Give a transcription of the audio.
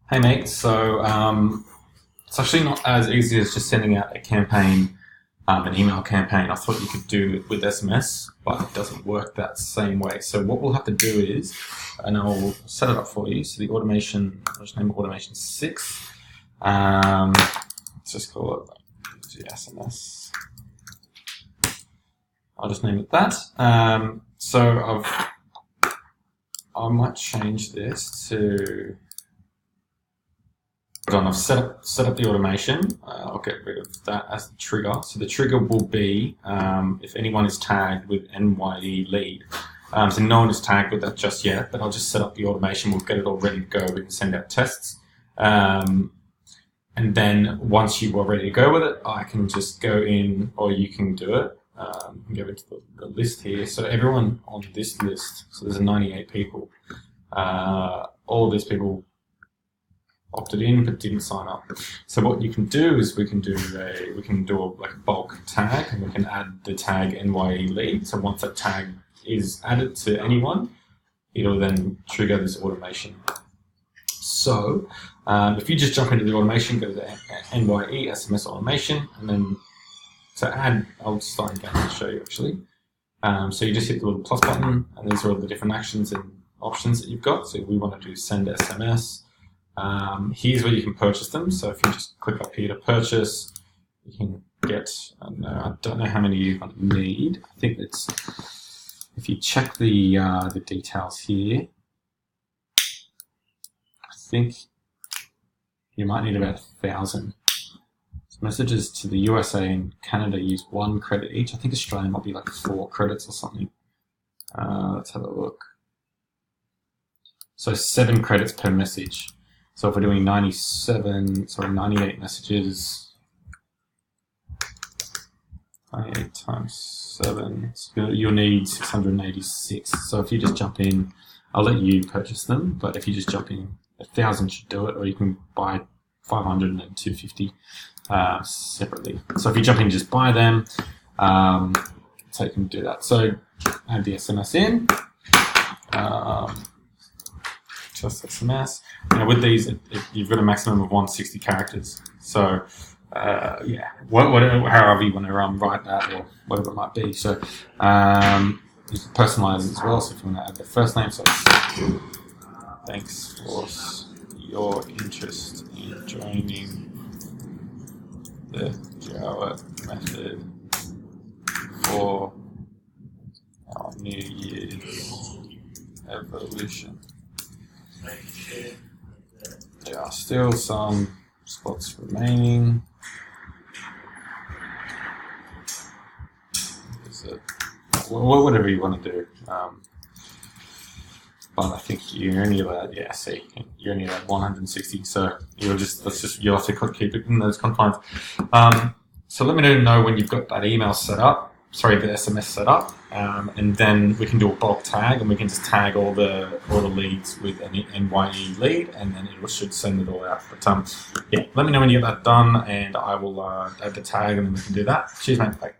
Hey mate, it's actually not as easy as just sending out a campaign, an email campaign. I thought you could do it with SMS, but it doesn't work that same way. So what we'll have to do is, and I'll set it up for you. So the automation, I'll just name it automation 6. Let's just call it SMS. I'll just name it that. I might change this to. I've set up the automation. I'll get rid of that as the trigger. So the trigger will be if anyone is tagged with NYE lead. So no one is tagged with that just yet, but I'll just set up the automation. We'll get it all ready to go. We can send out tests. And then once you are ready to go with it, I can just go in, or you can do it. Go into the list here. So everyone on this list, so there's 98 people. All of these people opted in but didn't sign up. So what you can do is we can do a bulk tag, and we can add the tag NYE lead. So once that tag is added to anyone, it'll then trigger this automation. So if you just jump into the automation, go to the NYE SMS automation, and then to add, I'll start again to show you actually. So you just hit the little plus button, and these are all the different actions and options that you've got. So we want to do send SMS. Here's where you can purchase them. So if you just click up here to purchase, you can get, I don't know how many you're going to need. I think it's, if you check the details here, I think you might need about 1,000. So messages to the USA and Canada use 1 credit each. I think Australia might be like 4 credits or something. Let's have a look. So 7 credits per message. So if we're doing 98 messages, 98 times 7, so you'll need 686. So if you just jump in, I'll let you purchase them, but if you just jump in, 1,000 should do it, or you can buy 500 and then 250 separately. So if you jump in, just buy them, so you can do that. So add the SMS in. Just SMS. Now with these, you've got a maximum of 160 characters. So yeah, however you want to write that, or whatever it might be. So you can personalize it as well. So if you want to add the first name, so thanks for your interest in joining the Java method for our New Year's evolution. There are still some spots remaining. Whatever you want to do. But I think you're only allowed, you're only allowed 160. So you'll have to keep it in those confines. So let me know when you've got that email set up. Sorry, the SMS set up, and then we can do a bulk tag, and we can just tag all the leads with an NYE lead, and then it should send it all out. But yeah, let me know when you get that done, and I will add the tag, and then we can do that. Cheers, mate. Bye.